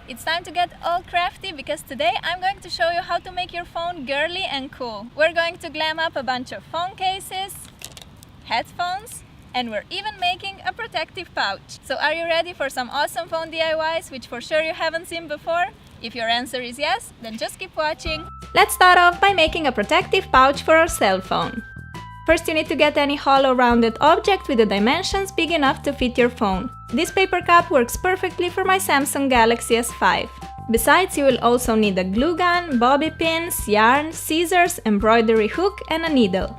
It's time to get all crafty because today I'm going to show you how to make your phone girly and cool. We're going to glam up a bunch of phone cases, headphones, and we're even making a protective pouch. So are you ready for some awesome phone DIYs which for sure you haven't seen before? If your answer is yes, then just keep watching. Let's start off by making a protective pouch for our cell phone. First, you need to get any hollow rounded object with the dimensions big enough to fit your phone. This paper cup works perfectly for my Samsung Galaxy S5. Besides, you will also need a glue gun, bobby pins, yarn, scissors, embroidery hook, and a needle.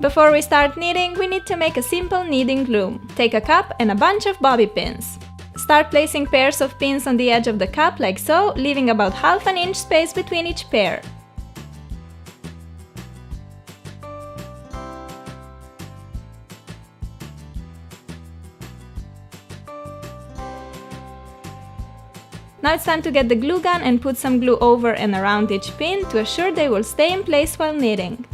Before we start knitting, we need to make a simple kneading glue. Take a cup and a bunch of bobby pins. Start placing pairs of pins on the edge of the cup like so, leaving about half an inch space between each pair. Now it's time to get the glue gun and put some glue over and around each pin to assure they will stay in place while knitting.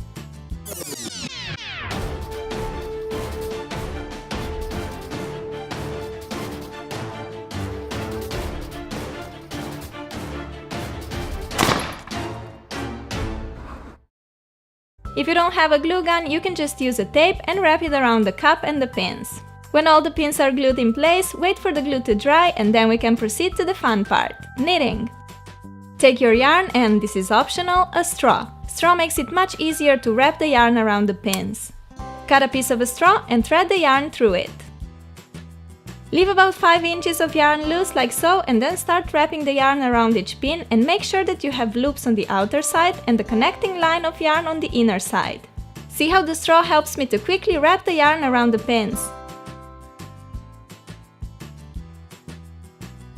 If you don't have a glue gun, you can just use a tape and wrap it around the cup and the pins. When all the pins are glued in place, wait for the glue to dry and then we can proceed to the fun part, knitting. Take your yarn and, this is optional, a straw. Straw makes it much easier to wrap the yarn around the pins. Cut a piece of a straw and thread the yarn through it. Leave about 5 inches of yarn loose like so and then start wrapping the yarn around each pin and make sure that you have loops on the outer side and the connecting line of yarn on the inner side. See how the straw helps me to quickly wrap the yarn around the pins.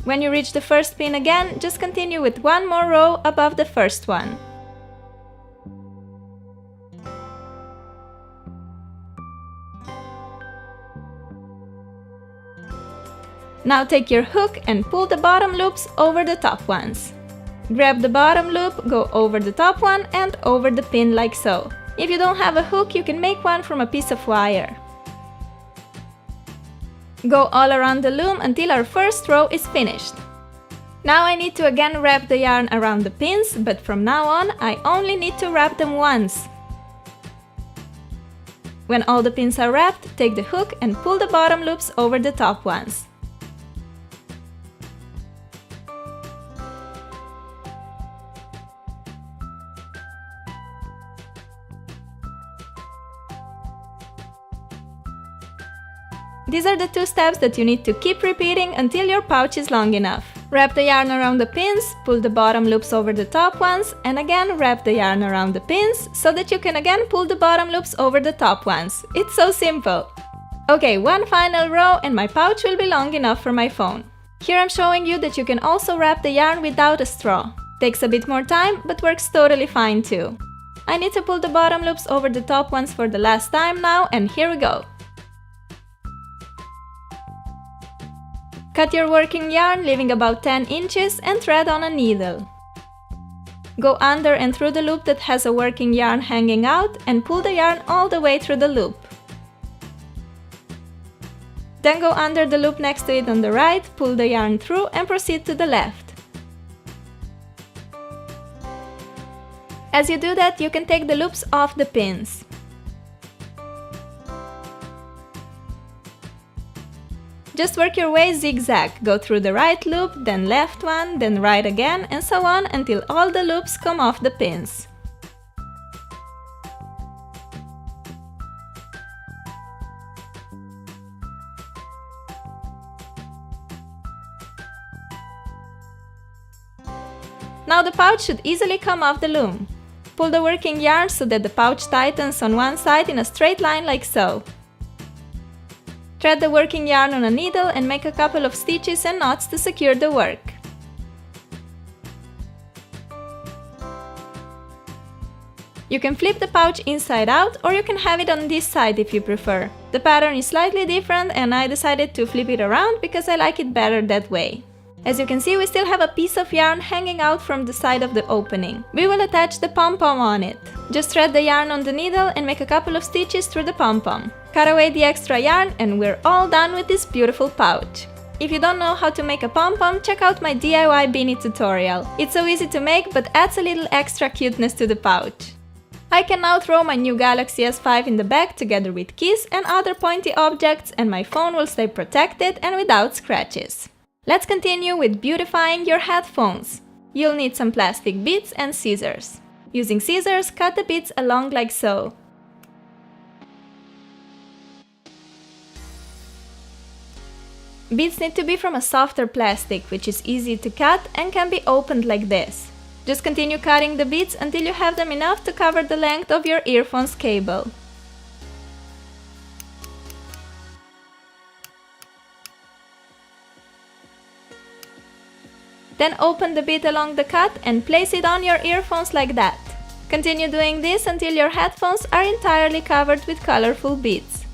When you reach the first pin again, just continue with one more row above the first one. Now take your hook and pull the bottom loops over the top ones. Grab the bottom loop, go over the top one and over the pin like so. If you don't have a hook, you can make one from a piece of wire. Go all around the loom until our first row is finished. Now I need to again wrap the yarn around the pins, but from now on I only need to wrap them once. When all the pins are wrapped, take the hook and pull the bottom loops over the top ones. These are the 2 steps that you need to keep repeating until your pouch is long enough. Wrap the yarn around the pins, pull the bottom loops over the top ones, and again wrap the yarn around the pins so that you can again pull the bottom loops over the top ones. It's so simple! Okay, one final row and my pouch will be long enough for my phone. Here I'm showing you that you can also wrap the yarn without a straw. Takes a bit more time, but works totally fine too. I need to pull the bottom loops over the top ones for the last time now, and here we go! Cut your working yarn, leaving about 10 inches and thread on a needle. Go under and through the loop that has a working yarn hanging out and pull the yarn all the way through the loop. Then go under the loop next to it on the right, pull the yarn through and proceed to the left. As you do that, you can take the loops off the pins. Just work your way zigzag, go through the right loop, then left one, then right again, and so on until all the loops come off the pins. Now the pouch should easily come off the loom. Pull the working yarn so that the pouch tightens on one side in a straight line like so. Thread the working yarn on a needle and make a couple of stitches and knots to secure the work. You can flip the pouch inside out or you can have it on this side if you prefer. The pattern is slightly different and I decided to flip it around because I like it better that way. As you can see, we still have a piece of yarn hanging out from the side of the opening. We will attach the pom-pom on it. Just thread the yarn on the needle and make a couple of stitches through the pom-pom. Cut away the extra yarn and we're all done with this beautiful pouch. If you don't know how to make a pom-pom, check out my DIY beanie tutorial. It's so easy to make but adds a little extra cuteness to the pouch. I can now throw my new Galaxy S5 in the bag together with keys and other pointy objects, and my phone will stay protected and without scratches. Let's continue with beautifying your headphones. You'll need some plastic beads and scissors. Using scissors, cut the beads along like so. Beads need to be from a softer plastic, which is easy to cut and can be opened like this. Just continue cutting the beads until you have them enough to cover the length of your earphone's cable. Then open the bead along the cut and place it on your earphones like that. Continue doing this until your headphones are entirely covered with colorful beads.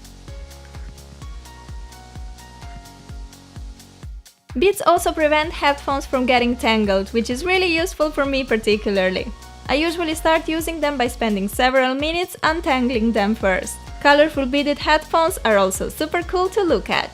Beads also prevent headphones from getting tangled, which is really useful for me particularly. I usually start using them by spending several minutes untangling them first. Colorful beaded headphones are also super cool to look at.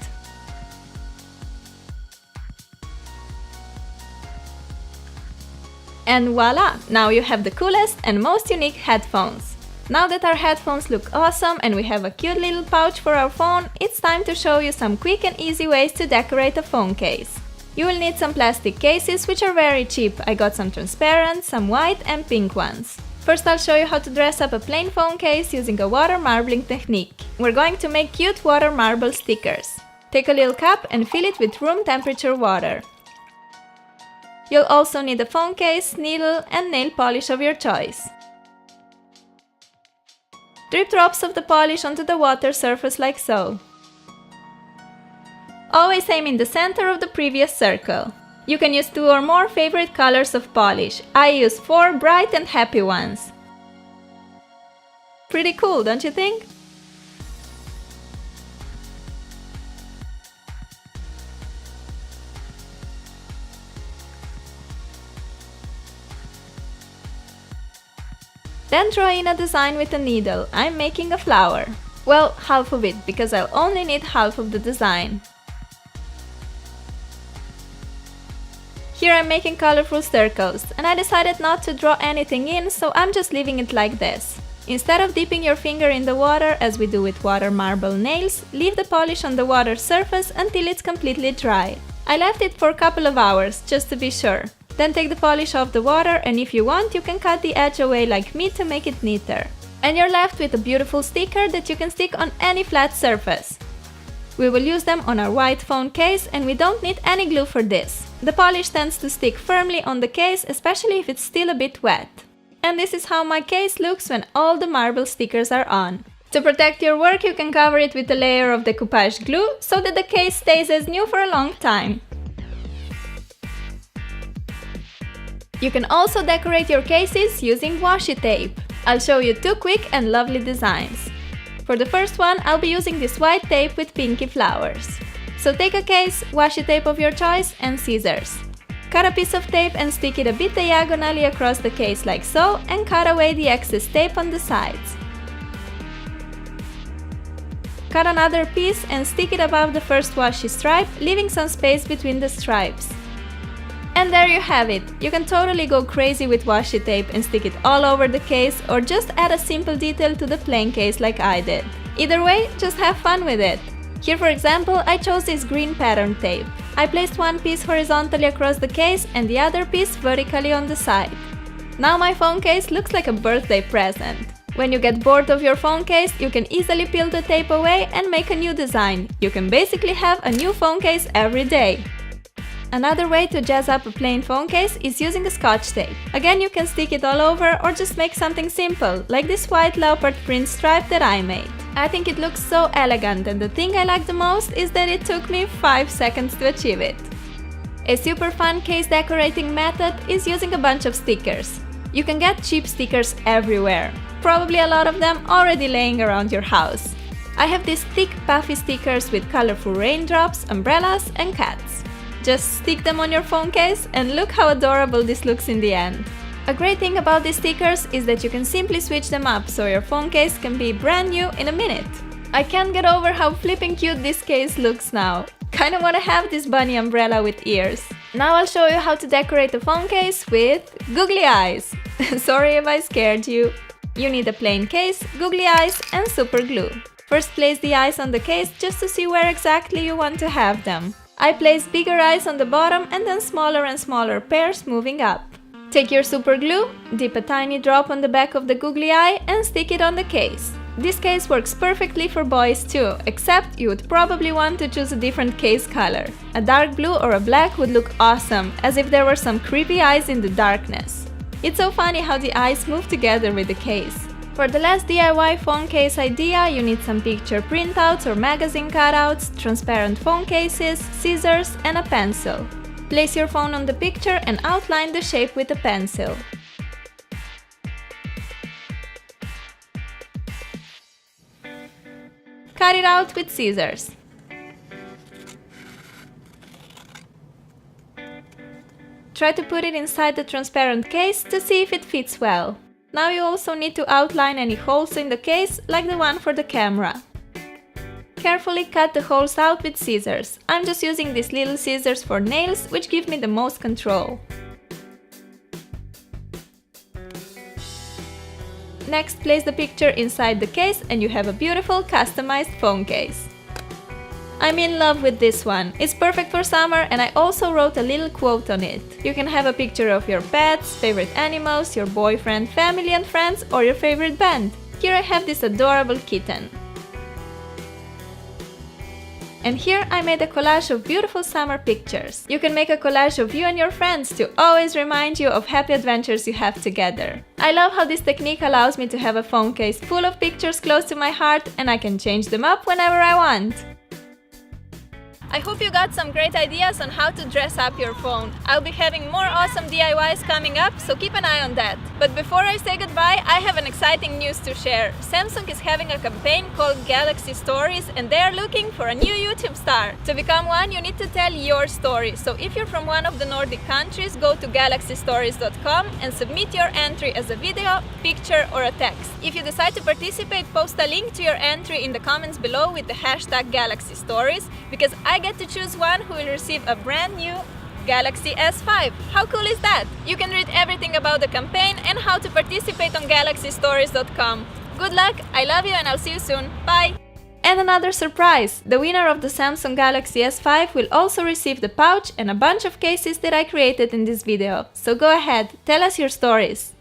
And voila! Now you have the coolest and most unique headphones. Now that our headphones look awesome and we have a cute little pouch for our phone, it's time to show you some quick and easy ways to decorate a phone case. You will need some plastic cases, which are very cheap. I got some transparent, some white and pink ones. First I'll show you how to dress up a plain phone case using a water marbling technique. We're going to make cute water marble stickers. Take a little cup and fill it with room temperature water. You'll also need a phone case, needle and nail polish of your choice. Drip drops of the polish onto the water surface like so. Always aim in the center of the previous circle. You can use 2 or more favorite colors of polish. I use 4 bright and happy ones. Pretty cool, don't you think? Then draw in a design with a needle. I'm making a flower. Well, half of it, because I'll only need half of the design. Here I'm making colorful circles, and I decided not to draw anything in, so I'm just leaving it like this. Instead of dipping your finger in the water, as we do with water marble nails, leave the polish on the water surface until it's completely dry. I left it for a couple of hours, just to be sure. Then take the polish off the water, and if you want, you can cut the edge away like me to make it neater. And you're left with a beautiful sticker that you can stick on any flat surface. We will use them on our white phone case, and we don't need any glue for this. The polish tends to stick firmly on the case, especially if it's still a bit wet. And this is how my case looks when all the marble stickers are on. To protect your work, you can cover it with a layer of decoupage glue, so that the case stays as new for a long time. You can also decorate your cases using washi tape. I'll show you 2 quick and lovely designs. For the first one, I'll be using this white tape with pinky flowers. So take a case, washi tape of your choice and scissors. Cut a piece of tape and stick it a bit diagonally across the case like so, and cut away the excess tape on the sides. Cut another piece and stick it above the first washi stripe, leaving some space between the stripes. And there you have it! You can totally go crazy with washi tape and stick it all over the case, or just add a simple detail to the plain case like I did. Either way, just have fun with it! Here for example, I chose this green pattern tape. I placed one piece horizontally across the case and the other piece vertically on the side. Now my phone case looks like a birthday present. When you get bored of your phone case, you can easily peel the tape away and make a new design. You can basically have a new phone case every day. Another way to jazz up a plain phone case is using a scotch tape. Again, you can stick it all over or just make something simple, like this white leopard print stripe that I made. I think it looks so elegant, and the thing I like the most is that it took me 5 seconds to achieve it. A super fun case decorating method is using a bunch of stickers. You can get cheap stickers everywhere, probably a lot of them already laying around your house. I have these thick puffy stickers with colorful raindrops, umbrellas and cats. Just stick them on your phone case and look how adorable this looks in the end. A great thing about these stickers is that you can simply switch them up, so your phone case can be brand new in a minute. I can't get over how flipping cute this case looks now. Kinda wanna have this bunny umbrella with ears. Now I'll show you how to decorate a phone case with googly eyes. Sorry if I scared you. You need a plain case, googly eyes and super glue. First place the eyes on the case just to see where exactly you want to have them. I place bigger eyes on the bottom and then smaller and smaller pairs moving up. Take your super glue, dip a tiny drop on the back of the googly eye and stick it on the case. This case works perfectly for boys too, except you would probably want to choose a different case color. A dark blue or a black would look awesome, as if there were some creepy eyes in the darkness. It's so funny how the eyes move together with the case. For the last DIY phone case idea, you need some picture printouts or magazine cutouts, transparent phone cases, scissors and a pencil. Place your phone on the picture and outline the shape with a pencil. Cut it out with scissors. Try to put it inside the transparent case to see if it fits well. Now you also need to outline any holes in the case, like the one for the camera. Carefully cut the holes out with scissors. I'm just using these little scissors for nails, which give me the most control. Next, place the picture inside the case and you have a beautiful customized phone case. I'm in love with this one. It's perfect for summer and I also wrote a little quote on it. You can have a picture of your pets, favorite animals, your boyfriend, family and friends, or your favorite band. Here I have this adorable kitten. And here I made a collage of beautiful summer pictures. You can make a collage of you and your friends to always remind you of happy adventures you have together. I love how this technique allows me to have a phone case full of pictures close to my heart and I can change them up whenever I want. I hope you got some great ideas on how to dress up your phone. I'll be having more awesome DIYs coming up, so keep an eye on that. But before I say goodbye, I have an exciting news to share. Samsung is having a campaign called Galaxy Stories and they are looking for a new YouTube star. To become one, you need to tell your story. So if you're from one of the Nordic countries, go to galaxystories.com and submit your entry as a video, picture or a text. If you decide to participate, post a link to your entry in the comments below with the hashtag Galaxy Stories, because I get to choose one who will receive a brand new Galaxy S5. How cool is that? You can read everything about the campaign and how to participate on galaxystories.com. Good luck, I love you and I'll see you soon. Bye! And another surprise! The winner of the Samsung Galaxy S5 will also receive the pouch and a bunch of cases that I created in this video. So go ahead, tell us your stories.